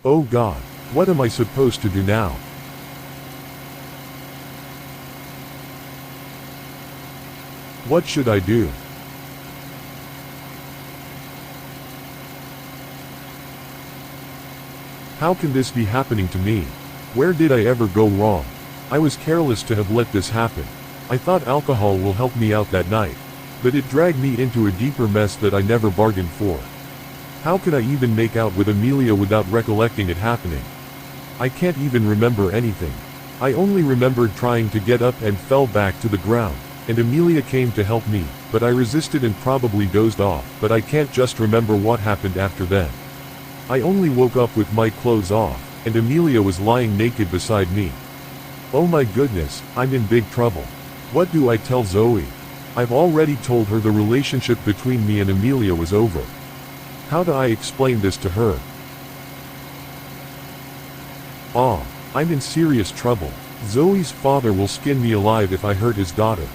Oh God, what am I supposed to do now? What should I do? How can this be happening to me? Where did I ever go wrong? I was careless to have let this happen. I thought alcohol will help me out that night, but it dragged me into a deeper mess that I never bargained for. How could I even make out with Amelia without recollecting it happening? I can't even remember anything. I only remembered trying to get up and fell back to the ground, and Amelia came to help me, but I resisted and probably dozed off, but I can't just remember what happened after then. I only woke up with my clothes off, and Amelia was lying naked beside me. Oh my goodness, I'm in big trouble. What do I tell Zoe? I've already told her the relationship between me and Amelia was over. How do I explain this to her? I'm in serious trouble. Zoe's father will skin me alive if I hurt his daughter.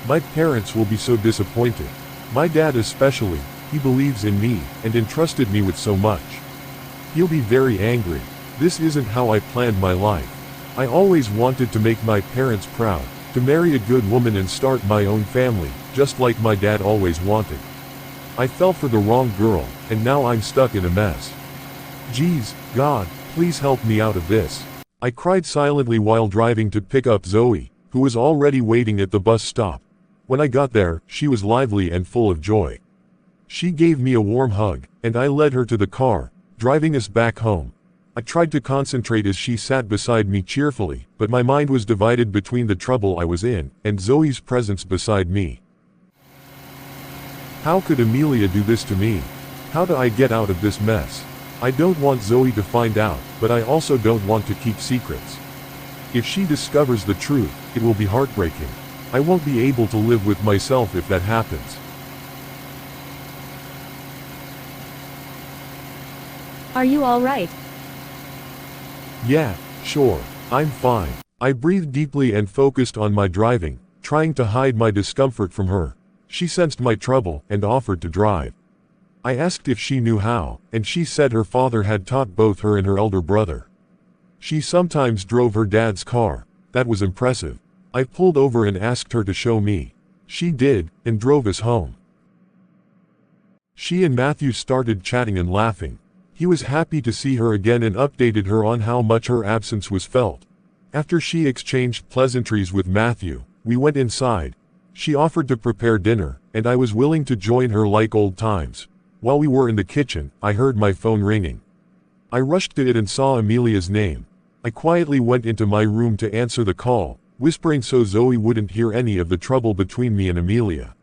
My parents will be so disappointed. My dad especially, he believes in me, and entrusted me with so much. He'll be very angry. This isn't how I planned my life. I always wanted to make my parents proud, to marry a good woman and start my own family, just like my dad always wanted. I fell for the wrong girl, and now I'm stuck in a mess. Geez, God, please help me out of this. I cried silently while driving to pick up Zoe, who was already waiting at the bus stop. When I got there, she was lively and full of joy. She gave me a warm hug, and I led her to the car, driving us back home. I tried to concentrate as she sat beside me cheerfully, but my mind was divided between the trouble I was in, and Zoe's presence beside me. How could Amelia do this to me? How do I get out of this mess? I don't want Zoe to find out, but I also don't want to keep secrets. If she discovers the truth, it will be heartbreaking. I won't be able to live with myself if that happens. Are you all right? Yeah, sure, I'm fine. I breathed deeply and focused on my driving, trying to hide my discomfort from her. She sensed my trouble and offered to drive. I asked if she knew how, and she said her father had taught both her and her elder brother. She sometimes drove her dad's car. That was impressive. I pulled over and asked her to show me. She did, and drove us home. She and Matthew started chatting and laughing. He was happy to see her again and updated her on how much her absence was felt. After she exchanged pleasantries with Matthew, we went inside. She offered to prepare dinner, and I was willing to join her like old times. While we were in the kitchen, I heard my phone ringing. I rushed to it and saw Amelia's name. I quietly went into my room to answer the call, whispering so Zoe wouldn't hear any of the trouble between me and Amelia.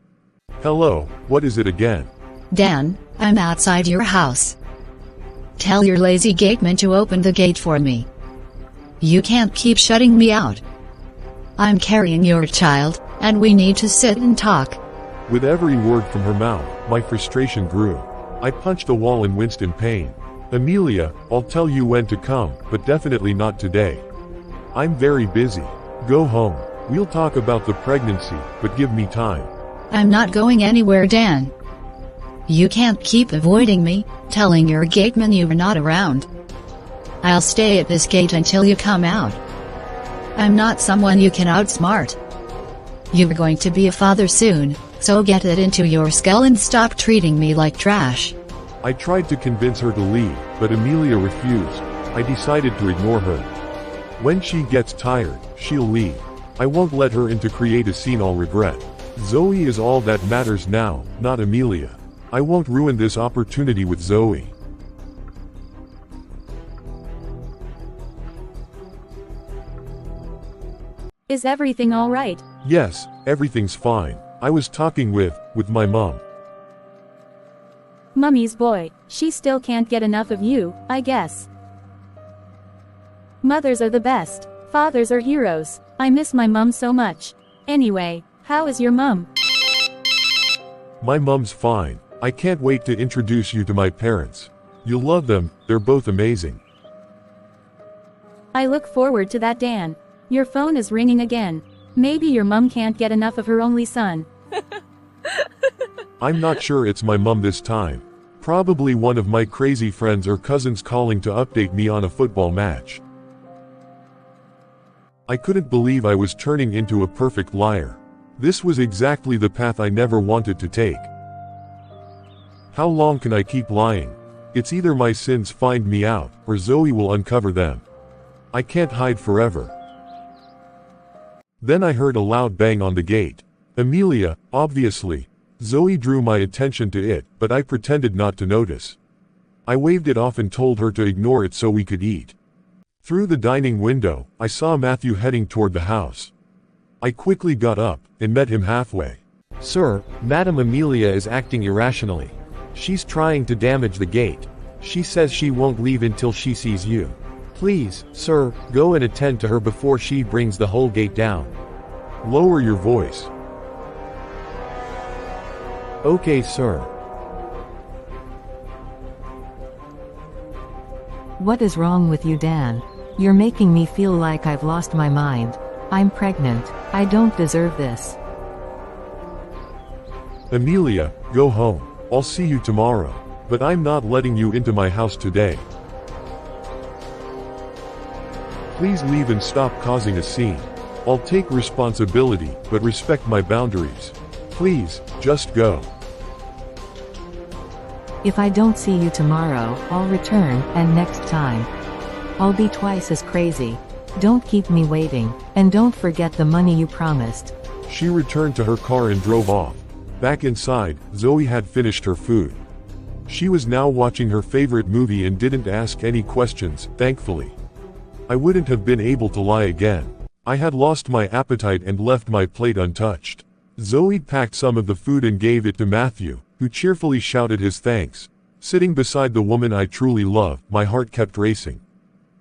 Hello, what is it again? Dan, I'm outside your house. Tell your lazy gateman to open the gate for me. You can't keep shutting me out. I'm carrying your child, and we need to sit and talk. With every word from her mouth, my frustration grew. I punched the wall and winced in pain. Amelia, I'll tell you when to come, but definitely not today. I'm very busy. Go home. We'll talk about the pregnancy, but give me time. I'm not going anywhere, Dan. You can't keep avoiding me, telling your gateman you're not around. I'll stay at this gate until you come out. I'm not someone you can outsmart. You're going to be a father soon, so get it into your skull and stop treating me like trash. I tried to convince her to leave, but Amelia refused. I decided to ignore her. When she gets tired, she'll leave. I won't let her in to create a scene I'll regret. Zoe is all that matters now, not Amelia. I won't ruin this opportunity with Zoe. Is everything all right? Yes, everything's fine. I was talking with my mom. Mummy's boy, she still can't get enough of you, I guess. Mothers are the best. Fathers are heroes. I miss my mum so much. Anyway, how is your mum? My mum's fine. I can't wait to introduce you to my parents. You'll love them, they're both amazing. I look forward to that, Dan. Your phone is ringing again. Maybe your mum can't get enough of her only son. I'm not sure it's my mum this time. Probably one of my crazy friends or cousins calling to update me on a football match. I couldn't believe I was turning into a perfect liar. This was exactly the path I never wanted to take. How long can I keep lying? It's either my sins find me out, or Zoe will uncover them. I can't hide forever. Then I heard a loud bang on the gate. Amelia, obviously. Zoe drew my attention to it, but I pretended not to notice. I waved it off and told her to ignore it so we could eat. Through the dining window, I saw Matthew heading toward the house. I quickly got up, and met him halfway. Sir, Madam Amelia is acting irrationally. She's trying to damage the gate. She says she won't leave until she sees you. Please, sir, go and attend to her before she brings the whole gate down. Lower your voice. Okay, sir. What is wrong with you, Dan? You're making me feel like I've lost my mind. I'm pregnant. I don't deserve this. Amelia, go home. I'll see you tomorrow. But I'm not letting you into my house today. Please leave and stop causing a scene. I'll take responsibility, but respect my boundaries. Please, just go. If I don't see you tomorrow, I'll return, and next time, I'll be twice as crazy. Don't keep me waiting, and don't forget the money you promised. She returned to her car and drove off. Back inside, Zoe had finished her food. She was now watching her favorite movie and didn't ask any questions, thankfully. I wouldn't have been able to lie again. I had lost my appetite and left my plate untouched. Zoe packed some of the food and gave it to Matthew, who cheerfully shouted his thanks. Sitting beside the woman I truly loved, my heart kept racing.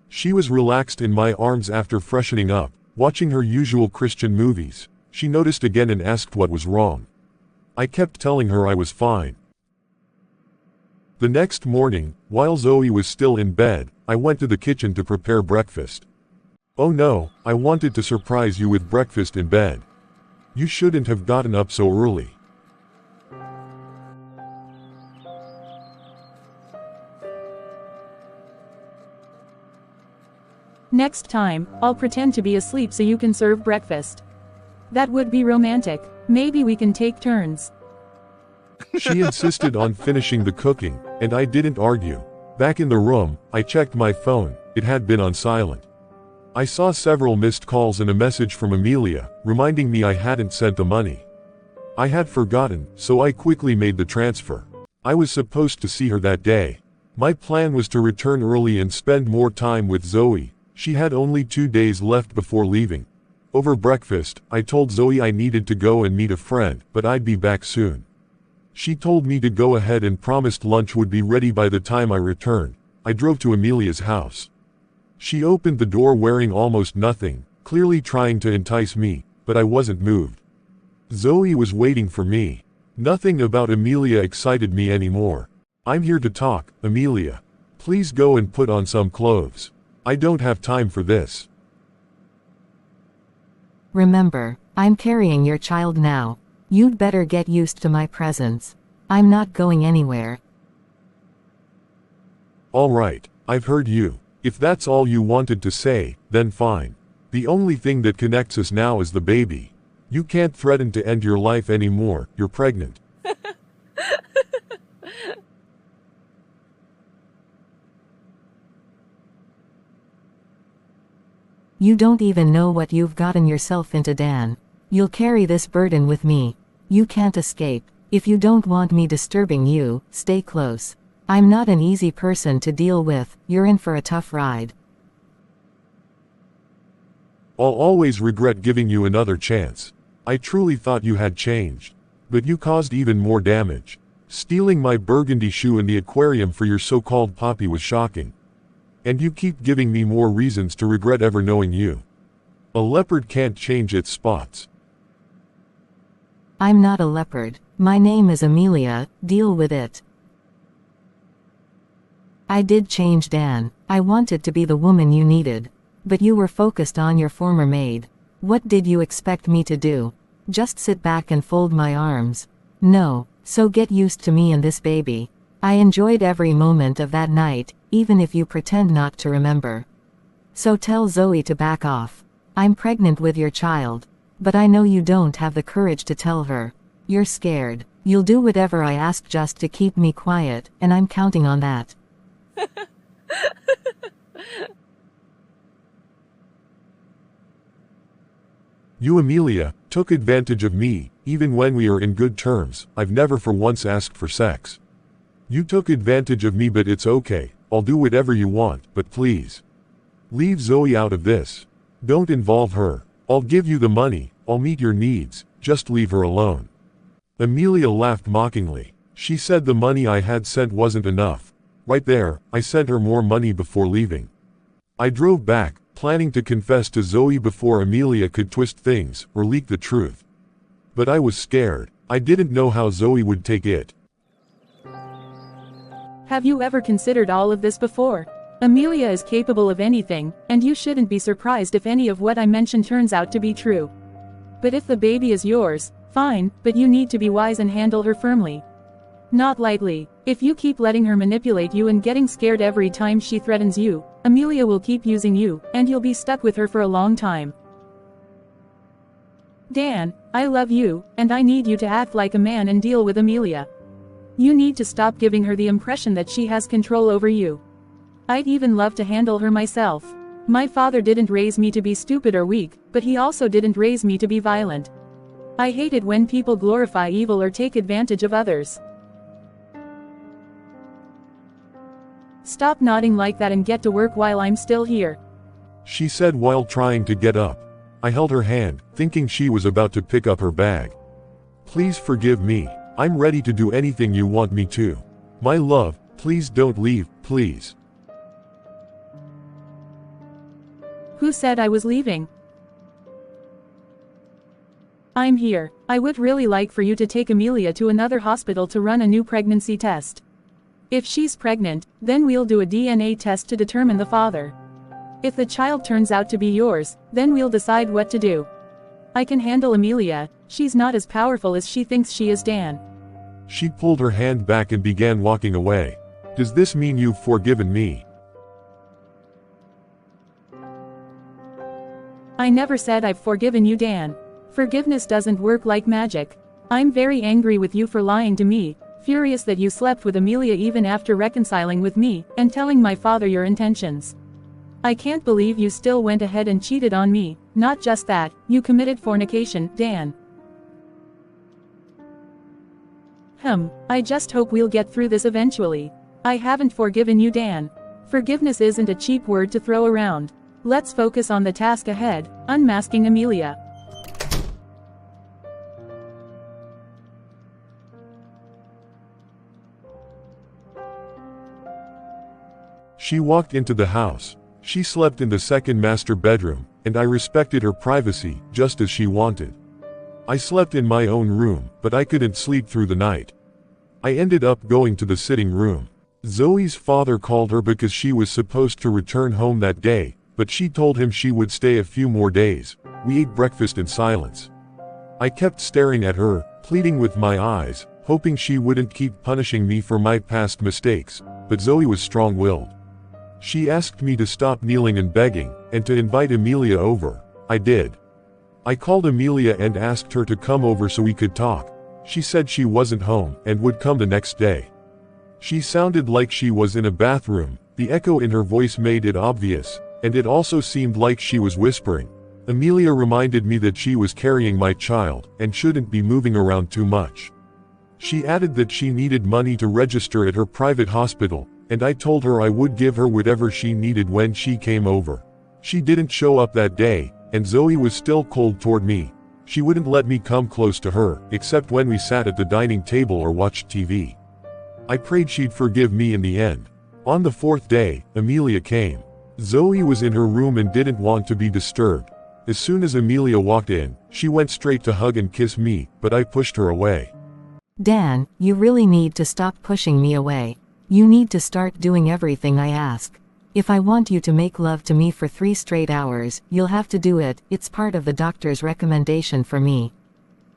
She was relaxed in my arms after freshening up, watching her usual Christian movies. She noticed again and asked what was wrong. I kept telling her I was fine. The next morning, while Zoe was still in bed, I went to the kitchen to prepare breakfast. Oh no, I wanted to surprise you with breakfast in bed. You shouldn't have gotten up so early. Next time, I'll pretend to be asleep so you can serve breakfast. That would be romantic. Maybe we can take turns. She insisted on finishing the cooking, and I didn't argue. Back in the room, I checked my phone. It had been on silent. I saw several missed calls and a message from Amelia, reminding me I hadn't sent the money. I had forgotten, so I quickly made the transfer. I was supposed to see her that day. My plan was to return early and spend more time with Zoe. She had only 2 days left before leaving. Over breakfast, I told Zoe I needed to go and meet a friend, but I'd be back soon. She told me to go ahead and promised lunch would be ready by the time I returned. I drove to Amelia's house. She opened the door wearing almost nothing, clearly trying to entice me, but I wasn't moved. Zoe was waiting for me. Nothing about Amelia excited me anymore. I'm here to talk, Amelia. Please go and put on some clothes. I don't have time for this. Remember, I'm carrying your child now. You'd better get used to my presence. I'm not going anywhere. All right, I've heard you. If that's all you wanted to say, then fine. The only thing that connects us now is the baby. You can't threaten to end your life anymore. You're pregnant. You don't even know what you've gotten yourself into, Dan. You'll carry this burden with me. You can't escape. If you don't want me disturbing you, stay close. I'm not an easy person to deal with. You're in for a tough ride. I'll always regret giving you another chance. I truly thought you had changed. But you caused even more damage. Stealing my burgundy shoe in the aquarium for your so-called poppy was shocking. And you keep giving me more reasons to regret ever knowing you. A leopard can't change its spots. I'm not a leopard. My name is Amelia. Deal with it. I did change, Dan. I wanted to be the woman you needed. But you were focused on your former maid. What did you expect me to do? Just sit back and fold my arms? No, so get used to me and this baby. I enjoyed every moment of that night, even if you pretend not to remember. So tell Zoe to back off. I'm pregnant with your child. But I know you don't have the courage to tell her. You're scared. You'll do whatever I ask just to keep me quiet, and I'm counting on that. You, Amelia, took advantage of me, even when we are in good terms. I've never for once asked for sex. You took advantage of me, but it's okay. I'll do whatever you want, but please. Leave Zoe out of this. Don't involve her. I'll give you the money, I'll meet your needs, just leave her alone. Amelia laughed mockingly. She said the money I had sent wasn't enough. Right there, I sent her more money before leaving. I drove back, planning to confess to Zoe before Amelia could twist things or leak the truth. But I was scared. I didn't know how Zoe would take it. Have you ever considered all of this before? Amelia is capable of anything, and you shouldn't be surprised if any of what I mentioned turns out to be true. But if the baby is yours, fine, but you need to be wise and handle her firmly. Not lightly. If you keep letting her manipulate you and getting scared every time she threatens you, Amelia will keep using you, and you'll be stuck with her for a long time. Dan, I love you, and I need you to act like a man and deal with Amelia. You need to stop giving her the impression that she has control over you. I'd even love to handle her myself. My father didn't raise me to be stupid or weak, but he also didn't raise me to be violent. I hate it when people glorify evil or take advantage of others. Stop nodding like that and get to work while I'm still here. She said while trying to get up. I held her hand, thinking she was about to pick up her bag. Please forgive me. I'm ready to do anything you want me to. My love, please don't leave, please. Who said I was leaving? I'm here. I would really like for you to take Amelia to another hospital to run a new pregnancy test. If she's pregnant, then we'll do a DNA test to determine the father. If the child turns out to be yours, then we'll decide what to do. I can handle Amelia. She's not as powerful as she thinks she is, Dan. She pulled her hand back and began walking away. Does this mean you've forgiven me? I never said I've forgiven you, Dan. Forgiveness doesn't work like magic. I'm very angry with you for lying to me, furious that you slept with Amelia even after reconciling with me, and telling my father your intentions. I can't believe you still went ahead and cheated on me. Not just that, you committed fornication, Dan. I just hope we'll get through this eventually. I haven't forgiven you, Dan. Forgiveness isn't a cheap word to throw around. Let's focus on the task ahead, unmasking Amelia. She walked into the house. She slept in the second master bedroom, and I respected her privacy, just as she wanted. I slept in my own room, but I couldn't sleep through the night. I ended up going to the sitting room. Zoe's father called her because she was supposed to return home that day, but she told him she would stay a few more days. We ate breakfast in silence. I kept staring at her, pleading with my eyes, hoping she wouldn't keep punishing me for my past mistakes, but Zoe was strong-willed. She asked me to stop kneeling and begging, and to invite Amelia over. I did. I called Amelia and asked her to come over so we could talk. She said she wasn't home, and would come the next day. She sounded like she was in a bathroom. The echo in her voice made it obvious, and it also seemed like she was whispering. Amelia reminded me that she was carrying my child, and shouldn't be moving around too much. She added that she needed money to register at her private hospital, and I told her I would give her whatever she needed when she came over. She didn't show up that day, and Zoe was still cold toward me. She wouldn't let me come close to her, except when we sat at the dining table or watched TV. I prayed she'd forgive me in the end. On the fourth day, Amelia came. Zoe was in her room and didn't want to be disturbed. As soon as Amelia walked in, she went straight to hug and kiss me, but I pushed her away. Dan, you really need to stop pushing me away. You need to start doing everything I ask. If I want you to make love to me for 3 straight hours, you'll have to do it. It's part of the doctor's recommendation for me.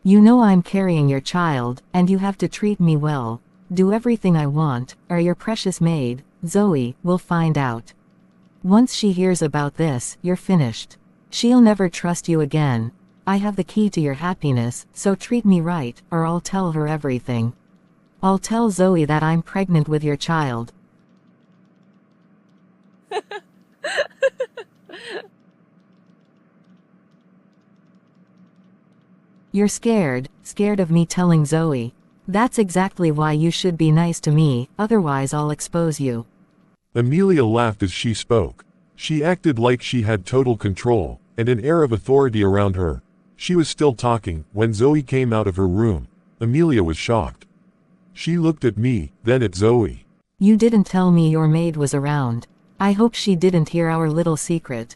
You know I'm carrying your child, and you have to treat me well. do everything I want, or your precious maid, Zoe, will find out. Once she hears about this, you're finished. She'll never trust you again. I have the key to your happiness, so treat me right, or I'll tell her everything. I'll tell Zoe that I'm pregnant with your child. You're scared of me telling Zoe. That's exactly why you should be nice to me, otherwise I'll expose you. Amelia laughed as she spoke. She acted like she had total control, and an air of authority around her. She was still talking, when Zoe came out of her room. Amelia was shocked. She looked at me, then at Zoe. You didn't tell me your maid was around. I hope she didn't hear our little secret.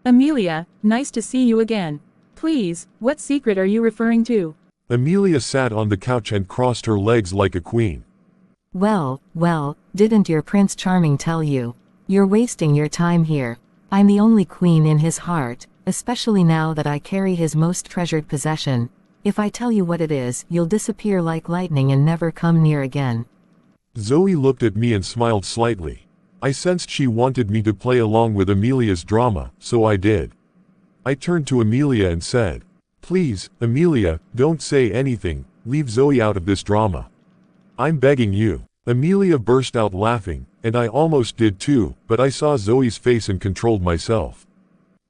Amelia, nice to see you again. Please, what secret are you referring to? Amelia sat on the couch and crossed her legs like a queen. Well, didn't your Prince Charming tell you? You're wasting your time here. I'm the only queen in his heart, especially now that I carry his most treasured possession. If I tell you what it is, you'll disappear like lightning and never come near again. Zoe looked at me and smiled slightly. I sensed she wanted me to play along with Amelia's drama, so I did. I turned to Amelia and said, "Please, Amelia, don't say anything, leave Zoe out of this drama. I'm begging you." Amelia burst out laughing, and I almost did too, but I saw Zoe's face and controlled myself.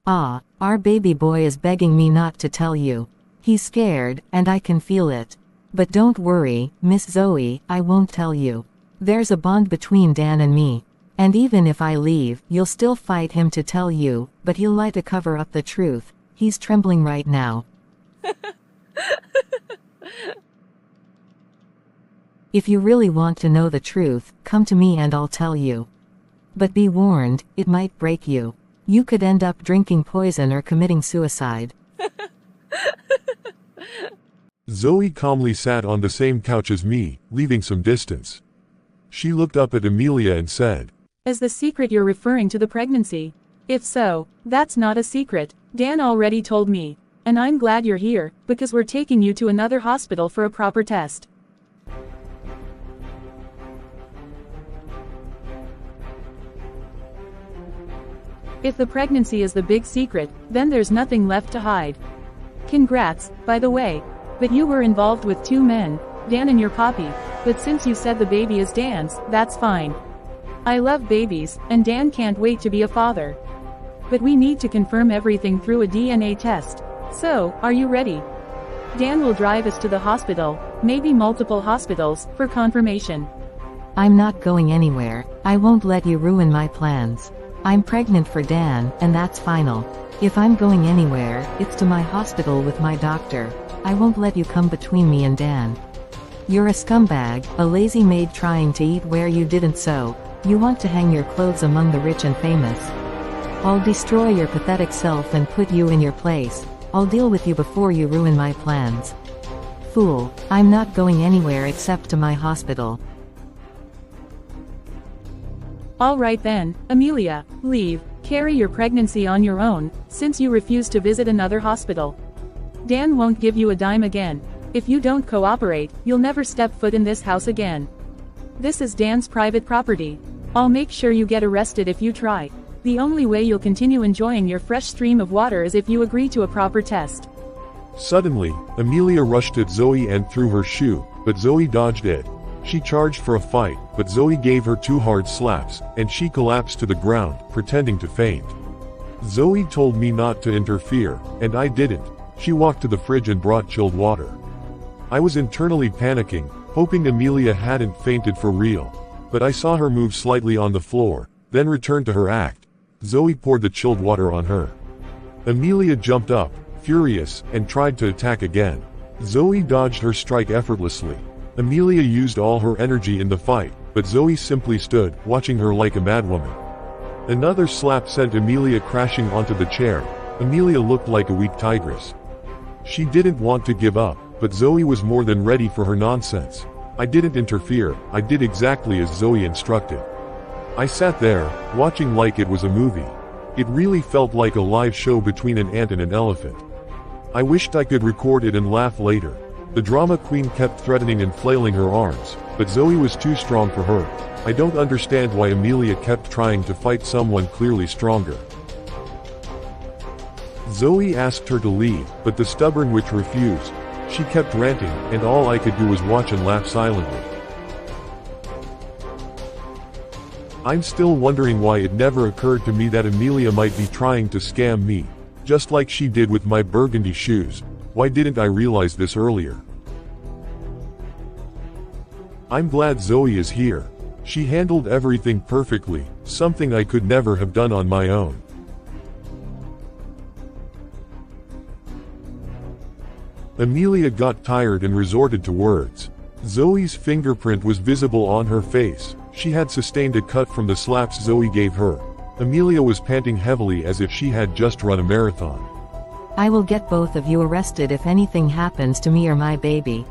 Ah, our baby boy is begging me not to tell you. He's scared, and I can feel it. But don't worry, Miss Zoe, I won't tell you. There's a bond between Dan and me. And even if I leave, you'll still fight him to tell you, but he'll lie to cover up the truth. He's trembling right now. If you really want to know the truth, come to me and I'll tell you. But be warned, it might break you. You could end up drinking poison or committing suicide. Zoe calmly sat on the same couch as me, leaving some distance. She looked up at Amelia and said, Is the secret you're referring to the pregnancy? If so, that's not a secret. Dan already told me. And I'm glad you're here, because we're taking you to another hospital for a proper test. If the pregnancy is the big secret, then there's nothing left to hide. Congrats, by the way. But you were involved with 2 men, Dan and your poppy. But since you said the baby is Dan's, that's fine. I love babies, and Dan can't wait to be a father. But we need to confirm everything through a DNA test. So, are you ready? Dan will drive us to the hospital, maybe multiple hospitals, for confirmation. I'm not going anywhere. I won't let you ruin my plans. I'm pregnant for Dan, and that's final. If I'm going anywhere, it's to my hospital with my doctor. I won't let you come between me and Dan. You're a scumbag, a lazy maid trying to eat where you didn't sow. You want to hang your clothes among the rich and famous. I'll destroy your pathetic self and put you in your place. I'll deal with you before you ruin my plans. Fool, I'm not going anywhere except to my hospital. Alright then, Amelia, leave, carry your pregnancy on your own, since you refuse to visit another hospital. Dan won't give you a dime again. If you don't cooperate, you'll never step foot in this house again. This is Dan's private property. I'll make sure you get arrested if you try. The only way you'll continue enjoying your fresh stream of water is if you agree to a proper test. Suddenly, Amelia rushed at Zoe and threw her shoe, but Zoe dodged it. She charged for a fight, but Zoe gave her 2 hard slaps, and she collapsed to the ground, pretending to faint. Zoe told me not to interfere, and I didn't. She walked to the fridge and brought chilled water. I was internally panicking, hoping Amelia hadn't fainted for real. But I saw her move slightly on the floor, then return to her act. Zoe poured the chilled water on her. Amelia jumped up, furious, and tried to attack again. Zoe dodged her strike effortlessly. Amelia used all her energy in the fight, but Zoe simply stood, watching her like a madwoman. Another slap sent Amelia crashing onto the chair. Amelia looked like a weak tigress. She didn't want to give up, but Zoe was more than ready for her nonsense. I didn't interfere, I did exactly as Zoe instructed. I sat there, watching like it was a movie. It really felt like a live show between an ant and an elephant. I wished I could record it and laugh later. The drama queen kept threatening and flailing her arms, but Zoe was too strong for her. I don't understand why Amelia kept trying to fight someone clearly stronger. Zoe asked her to leave, but the stubborn witch refused. She kept ranting, and all I could do was watch and laugh silently. I'm still wondering why it never occurred to me that Amelia might be trying to scam me, just like she did with my burgundy shoes. Why didn't I realize this earlier? I'm glad Zoe is here. She handled everything perfectly, something I could never have done on my own. Amelia got tired and resorted to words. Zoe's fingerprint was visible on her face. She had sustained a cut from the slaps Zoe gave her. Amelia was panting heavily as if she had just run a marathon. I will get both of you arrested if anything happens to me or my baby.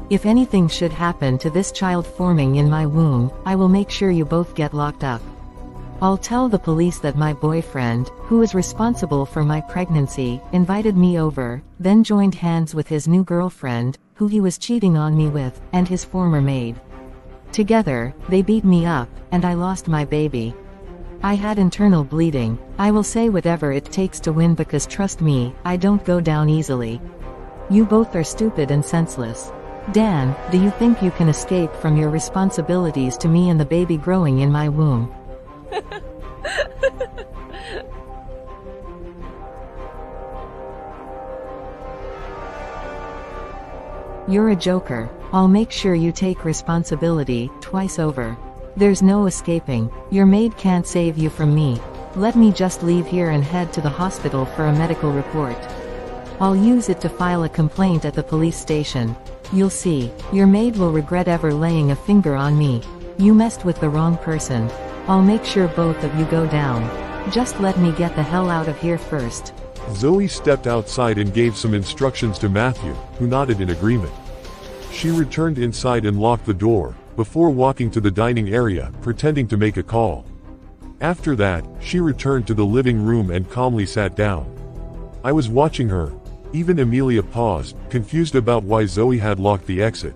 If anything should happen to this child forming in my womb, I will make sure you both get locked up. I'll tell the police that my boyfriend, who is responsible for my pregnancy, invited me over, then joined hands with his new girlfriend, who he was cheating on me with, and his former maid. Together, they beat me up, and I lost my baby. I had internal bleeding. I will say whatever it takes to win because trust me, I don't go down easily. You both are stupid and senseless. Dan, do you think you can escape from your responsibilities to me and the baby growing in my womb? You're a joker. I'll make sure you take responsibility, twice over. There's no escaping. Your maid can't save you from me. Let me just leave here and head to the hospital for a medical report. I'll use it to file a complaint at the police station. You'll see, your maid will regret ever laying a finger on me. You messed with the wrong person. I'll make sure both of you go down. Just let me get the hell out of here first. Zoe stepped outside and gave some instructions to Matthew, who nodded in agreement. She returned inside and locked the door, before walking to the dining area, pretending to make a call. After that, she returned to the living room and calmly sat down. I was watching her. Even Amelia paused, confused about why Zoe had locked the exit.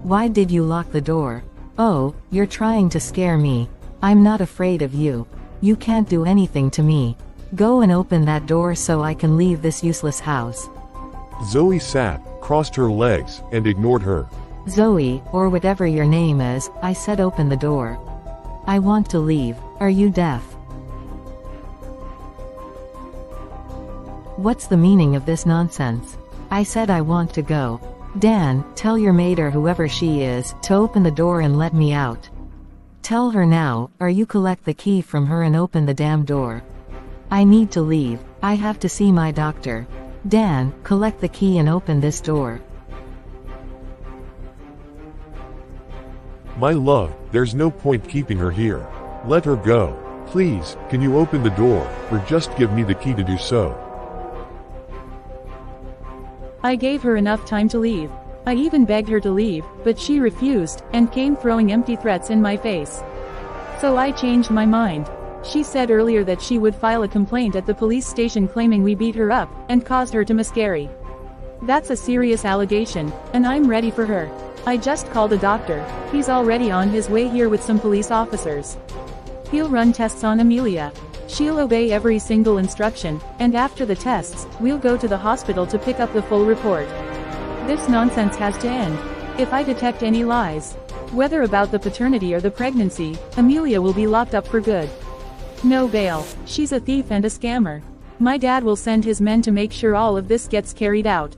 Why did you lock the door? Oh, you're trying to scare me. I'm not afraid of you. You can't do anything to me. Go and open that door so I can leave this useless house. Zoe sat, crossed her legs, and ignored her. Zoe, or whatever your name is, I said open the door. I want to leave. Are you deaf? What's the meaning of this nonsense? I said I want to go. Dan, tell your maid or whoever she is, to open the door and let me out. Tell her now, or you collect the key from her and open the damn door. I need to leave. I have to see my doctor. Dan, collect the key and open this door. My love, there's no point keeping her here. Let her go. Please, can you open the door, or just give me the key to do so? I gave her enough time to leave. I even begged her to leave, but she refused, and came throwing empty threats in my face. So I changed my mind. She said earlier that she would file a complaint at the police station claiming we beat her up, and caused her to miscarry. That's a serious allegation, and I'm ready for her. I just called a doctor. He's already on his way here with some police officers. He'll run tests on Amelia. She'll obey every single instruction, and after the tests, we'll go to the hospital to pick up the full report. This nonsense has to end. If I detect any lies, whether about the paternity or the pregnancy, Amelia will be locked up for good. No bail. She's a thief and a scammer. My dad will send his men to make sure all of this gets carried out.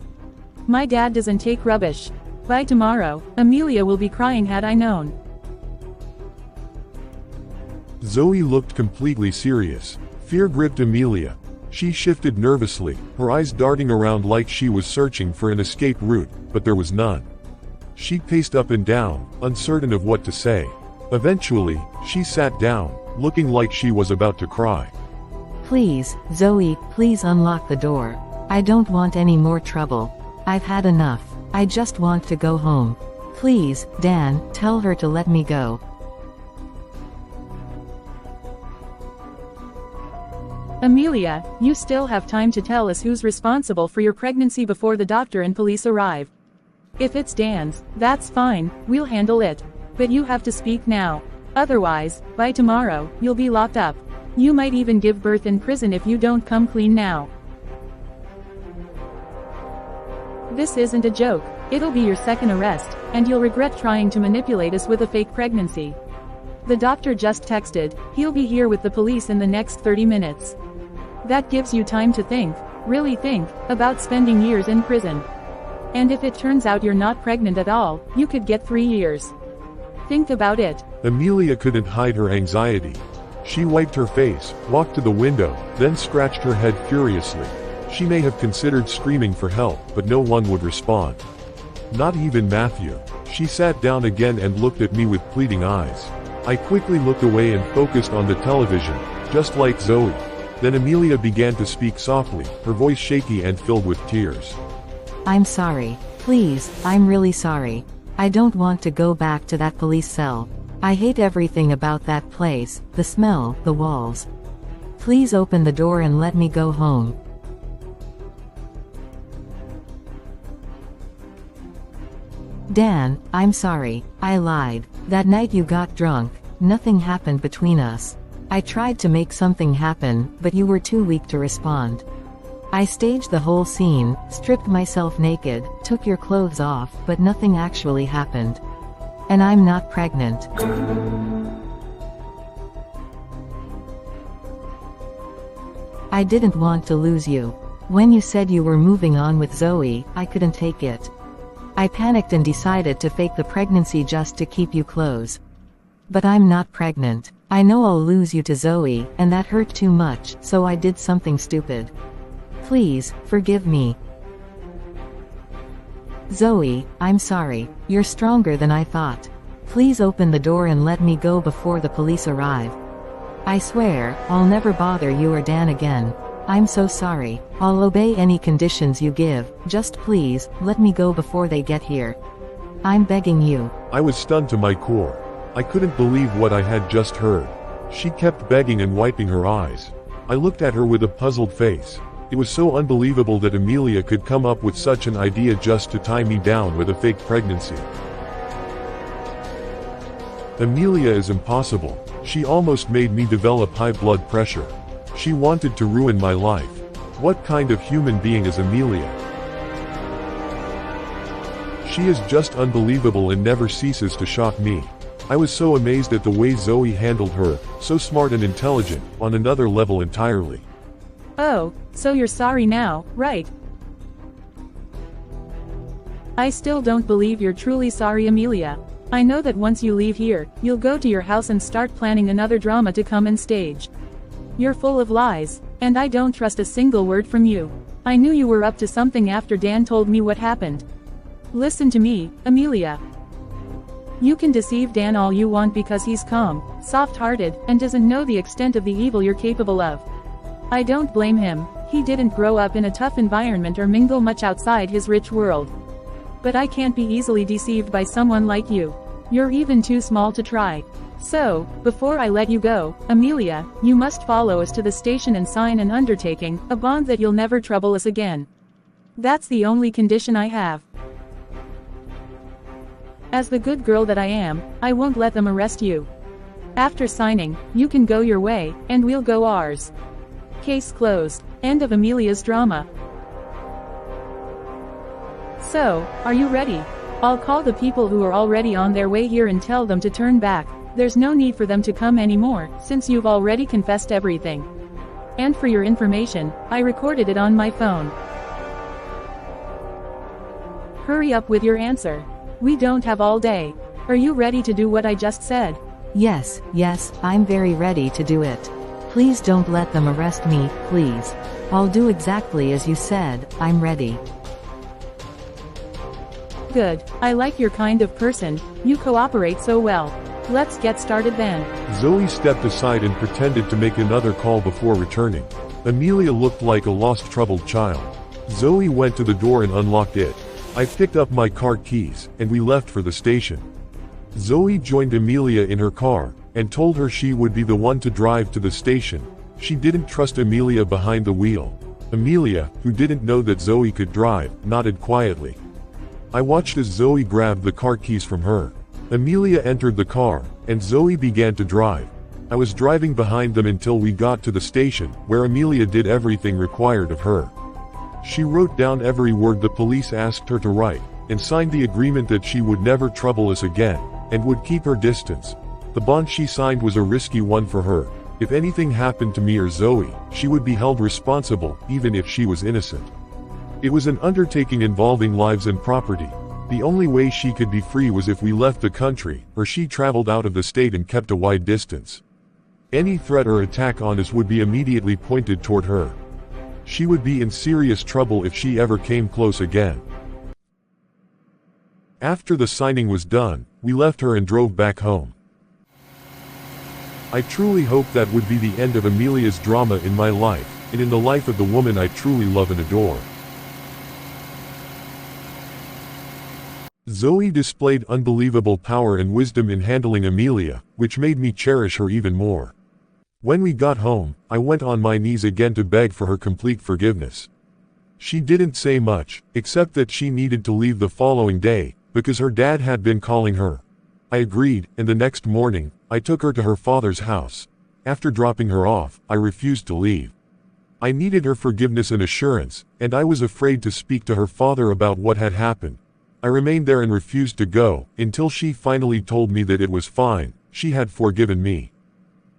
My dad doesn't take rubbish. By tomorrow, Amelia will be crying had I known. Zoe looked completely serious. Fear gripped Amelia. She shifted nervously, her eyes darting around like she was searching for an escape route, but there was none. She paced up and down, uncertain of what to say. Eventually, she sat down, looking like she was about to cry. Please, Zoe, please unlock the door. I don't want any more trouble. I've had enough. I just want to go home. Please, Dan, tell her to let me go. Amelia, you still have time to tell us who's responsible for your pregnancy before the doctor and police arrive. If it's Dan's, that's fine, we'll handle it. But you have to speak now. Otherwise, by tomorrow, you'll be locked up. You might even give birth in prison if you don't come clean now. This isn't a joke. It'll be your second arrest, and you'll regret trying to manipulate us with a fake pregnancy. The doctor just texted, he'll be here with the police in the next 30 minutes. That gives you time to think, really think, about spending years in prison. And if it turns out you're not pregnant at all, you could get 3 years. Think about it. Amelia couldn't hide her anxiety. She wiped her face, walked to the window, then scratched her head furiously. She may have considered screaming for help, but no one would respond. Not even Matthew. She sat down again and looked at me with pleading eyes. I quickly looked away and focused on the television, just like Zoe. Then Amelia began to speak softly, her voice shaky and filled with tears. I'm sorry. Please, I'm really sorry. I don't want to go back to that police cell. I hate everything about that place, the smell, the walls. Please open the door and let me go home. Dan, I'm sorry, I lied. That night you got drunk, nothing happened between us. I tried to make something happen, but you were too weak to respond. I staged the whole scene, stripped myself naked, took your clothes off, but nothing actually happened. And I'm not pregnant. I didn't want to lose you. When you said you were moving on with Zoe, I couldn't take it. I panicked and decided to fake the pregnancy just to keep you close. But I'm not pregnant. I know I'll lose you to Zoe, and that hurt too much, so I did something stupid. Please, forgive me. Zoe, I'm sorry. You're stronger than I thought. Please open the door and let me go before the police arrive. I swear, I'll never bother you or Dan again. I'm so sorry. I'll obey any conditions you give, just please, let me go before they get here. I'm begging you. I was stunned to my core. I couldn't believe what I had just heard. She kept begging and wiping her eyes. I looked at her with a puzzled face. It was so unbelievable that Amelia could come up with such an idea just to tie me down with a fake pregnancy. Amelia is impossible. She almost made me develop high blood pressure. She wanted to ruin my life. What kind of human being is Amelia? She is just unbelievable and never ceases to shock me. I was so amazed at the way Zoe handled her, so smart and intelligent, on another level entirely. Oh, so you're sorry now, right? I still don't believe you're truly sorry, Amelia. I know that once you leave here, you'll go to your house and start planning another drama to come and stage. You're full of lies, and I don't trust a single word from you. I knew you were up to something after Dan told me what happened. Listen to me, Amelia. You can deceive Dan all you want because he's calm, soft-hearted, and doesn't know the extent of the evil you're capable of. I don't blame him. He didn't grow up in a tough environment or mingle much outside his rich world. But I can't be easily deceived by someone like you. You're even too small to try. So, before I let you go, Amelia, you must follow us to the station and sign an undertaking, a bond that you'll never trouble us again. That's the only condition I have. As the good girl that I am, I won't let them arrest you. After signing, you can go your way, and we'll go ours. Case closed. End of Amelia's drama. So, are you ready? I'll call the people who are already on their way here and tell them to turn back. There's no need for them to come anymore, since you've already confessed everything. And for your information, I recorded it on my phone. Hurry up with your answer. We don't have all day. Are you ready to do what I just said? Yes, I'm very ready to do it. Please don't let them arrest me, please. I'll do exactly as you said, I'm ready. Good, I like your kind of person, you cooperate so well. Let's get started then. Zoe stepped aside and pretended to make another call before returning. Amelia looked like a lost, troubled child. Zoe went to the door and unlocked it. I picked up my car keys, and we left for the station. Zoe joined Amelia in her car, and told her she would be the one to drive to the station. She didn't trust Amelia behind the wheel. Amelia, who didn't know that Zoe could drive, nodded quietly. I watched as Zoe grabbed the car keys from her. Amelia entered the car, and Zoe began to drive. I was driving behind them until we got to the station, where Amelia did everything required of her. She wrote down every word the police asked her to write, and signed the agreement that she would never trouble us again, and would keep her distance. The bond she signed was a risky one for her. If anything happened to me or Zoe, she would be held responsible, even if she was innocent. It was an undertaking involving lives and property. The only way she could be free was if we left the country, or she traveled out of the state and kept a wide distance. Any threat or attack on us would be immediately pointed toward her. She would be in serious trouble if she ever came close again. After the signing was done, we left her and drove back home. I truly hope that would be the end of Amelia's drama in my life, and in the life of the woman I truly love and adore. Zoe displayed unbelievable power and wisdom in handling Amelia, which made me cherish her even more. When we got home, I went on my knees again to beg for her complete forgiveness. She didn't say much, except that she needed to leave the following day, because her dad had been calling her. I agreed, and the next morning, I took her to her father's house. After dropping her off, I refused to leave. I needed her forgiveness and assurance, and I was afraid to speak to her father about what had happened. I remained there and refused to go, until she finally told me that it was fine, she had forgiven me.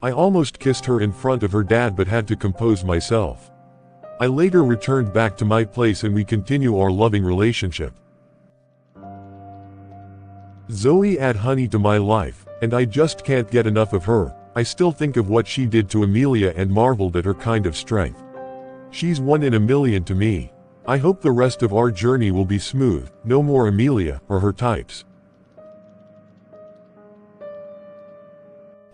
I almost kissed her in front of her dad but had to compose myself. I later returned back to my place and we continue our loving relationship. Zoe add honey to my life, and I just can't get enough of her. I still think of what she did to Amelia and marveled at her kind of strength. She's one in a million to me. I hope the rest of our journey will be smooth, no more Amelia or her types.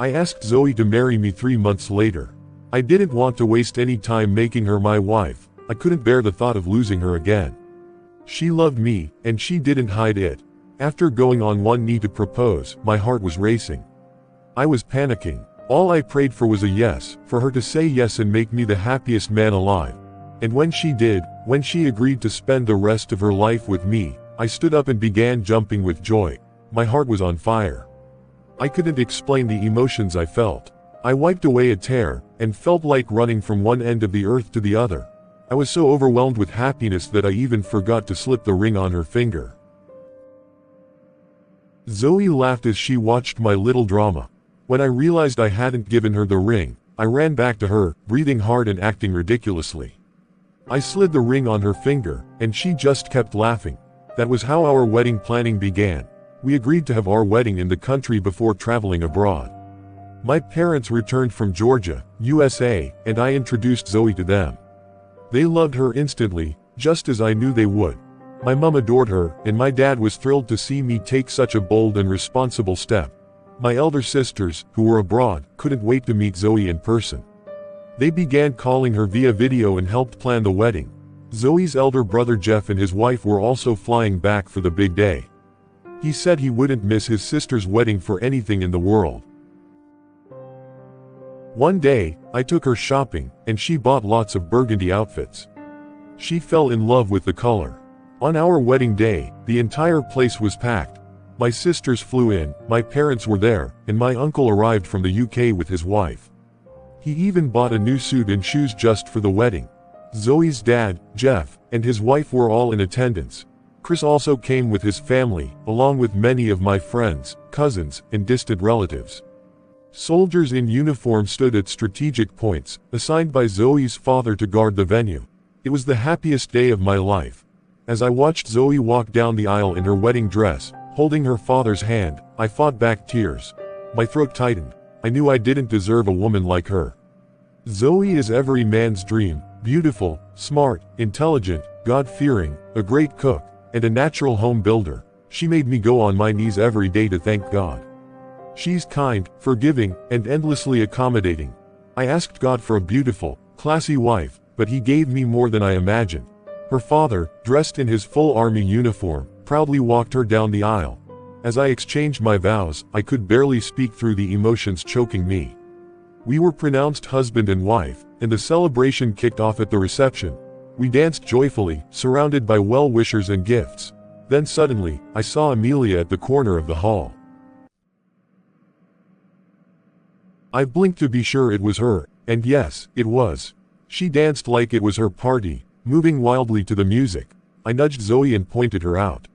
I asked Zoe to marry me 3 months later. I didn't want to waste any time making her my wife. I couldn't bear the thought of losing her again. She loved me, and she didn't hide it. After going on one knee to propose, my heart was racing. I was panicking. All I prayed for was a yes, for her to say yes and make me the happiest man alive. And when she did, when she agreed to spend the rest of her life with me, I stood up and began jumping with joy. My heart was on fire. I couldn't explain the emotions I felt. I wiped away a tear, and felt like running from one end of the earth to the other. I was so overwhelmed with happiness that I even forgot to slip the ring on her finger. Zoe laughed as she watched my little drama. When I realized I hadn't given her the ring, I ran back to her, breathing hard and acting ridiculously. I slid the ring on her finger, and she just kept laughing. That was how our wedding planning began. We agreed to have our wedding in the country before traveling abroad. My parents returned from Georgia, USA, and I introduced Zoe to them. They loved her instantly, just as I knew they would. My mom adored her, and my dad was thrilled to see me take such a bold and responsible step. My elder sisters, who were abroad, couldn't wait to meet Zoe in person. They began calling her via video and helped plan the wedding. Zoe's elder brother Jeff and his wife were also flying back for the big day. He said he wouldn't miss his sister's wedding for anything in the world. One day, I took her shopping, and she bought lots of burgundy outfits. She fell in love with the color. On our wedding day, the entire place was packed. My sisters flew in, my parents were there, and my uncle arrived from the UK with his wife. He even bought a new suit and shoes just for the wedding. Zoe's dad, Jeff, and his wife were all in attendance. Chris also came with his family, along with many of my friends, cousins, and distant relatives. Soldiers in uniform stood at strategic points, assigned by Zoe's father to guard the venue. It was the happiest day of my life. As I watched Zoe walk down the aisle in her wedding dress, holding her father's hand, I fought back tears. My throat tightened. I knew I didn't deserve a woman like her. Zoe is every man's dream, beautiful, smart, intelligent, God-fearing, a great cook, and a natural home builder. She made me go on my knees every day to thank God. She's kind, forgiving, and endlessly accommodating. I asked God for a beautiful, classy wife, but He gave me more than I imagined. Her father, dressed in his full army uniform, proudly walked her down the aisle. As I exchanged my vows, I could barely speak through the emotions choking me. We were pronounced husband and wife, and the celebration kicked off at the reception. We danced joyfully, surrounded by well-wishers and gifts. Then suddenly, I saw Amelia at the corner of the hall. I blinked to be sure it was her, and yes, it was. She danced like it was her party, moving wildly to the music. I nudged Zoe and pointed her out.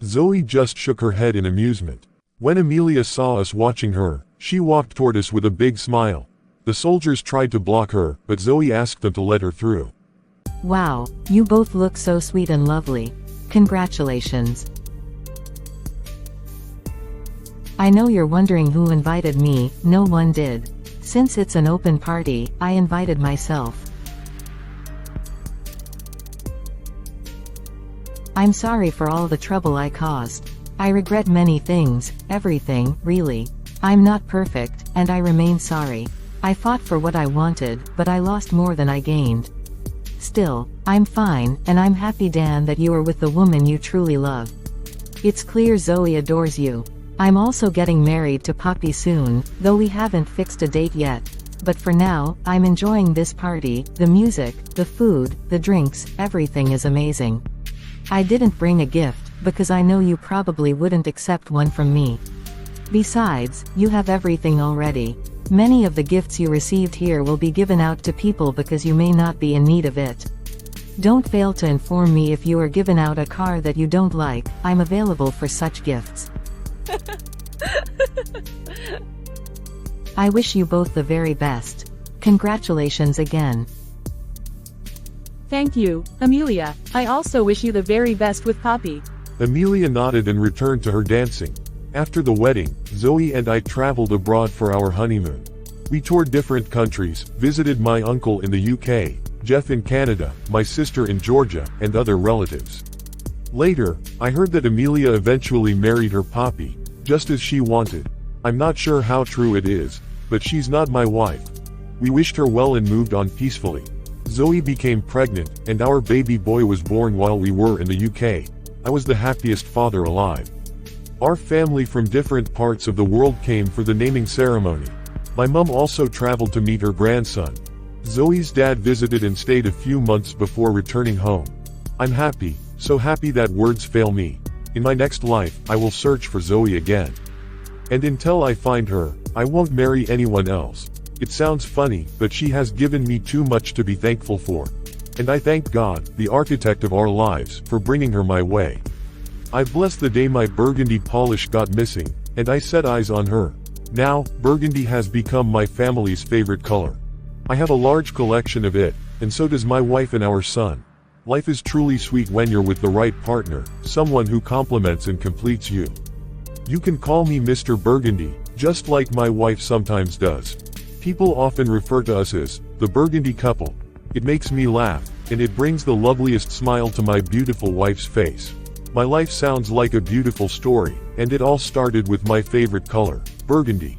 Zoe just shook her head in amusement. When Amelia saw us watching her, she walked toward us with a big smile. The soldiers tried to block her, but Zoe asked them to let her through. Wow, you both look so sweet and lovely. Congratulations. I know you're wondering who invited me. No one did. Since it's an open party, I invited myself. I'm sorry for all the trouble I caused. I regret many things, everything, really. I'm not perfect, and I remain sorry. I fought for what I wanted, but I lost more than I gained. Still, I'm fine, and I'm happy, Dan, that you are with the woman you truly love. It's clear Zoe adores you. I'm also getting married to Poppy soon, though we haven't fixed a date yet. But for now, I'm enjoying this party, the music, the food, the drinks, everything is amazing. I didn't bring a gift, because I know you probably wouldn't accept one from me. Besides, you have everything already. Many of the gifts you received here will be given out to people because you may not be in need of it. Don't fail to inform me if you are given out a car that you don't like. I'm available for such gifts. I wish you both the very best. Congratulations again. Thank you, Amelia. I also wish you the very best with Poppy. Amelia nodded and returned to her dancing. After the wedding, Zoe and I traveled abroad for our honeymoon. We toured different countries, visited my uncle in the UK, Jeff in Canada, my sister in Georgia, and other relatives. Later, I heard that Amelia eventually married her Poppy, just as she wanted. I'm not sure how true it is, but she's not my wife. We wished her well and moved on peacefully. Zoe became pregnant, and our baby boy was born while we were in the UK. I was the happiest father alive. Our family from different parts of the world came for the naming ceremony. My mom also traveled to meet her grandson. Zoe's dad visited and stayed a few months before returning home. I'm happy, so happy that words fail me. In my next life, I will search for Zoe again. And until I find her, I won't marry anyone else. It sounds funny, but she has given me too much to be thankful for. And I thank God, the architect of our lives, for bringing her my way. I bless the day my burgundy polish got missing, and I set eyes on her. Now, burgundy has become my family's favorite color. I have a large collection of it, and so does my wife and our son. Life is truly sweet when you're with the right partner, someone who complements and completes you. You can call me Mr. Burgundy, just like my wife sometimes does. People often refer to us as the Burgundy couple. It makes me laugh, and it brings the loveliest smile to my beautiful wife's face. My life sounds like a beautiful story, and it all started with my favorite color, burgundy.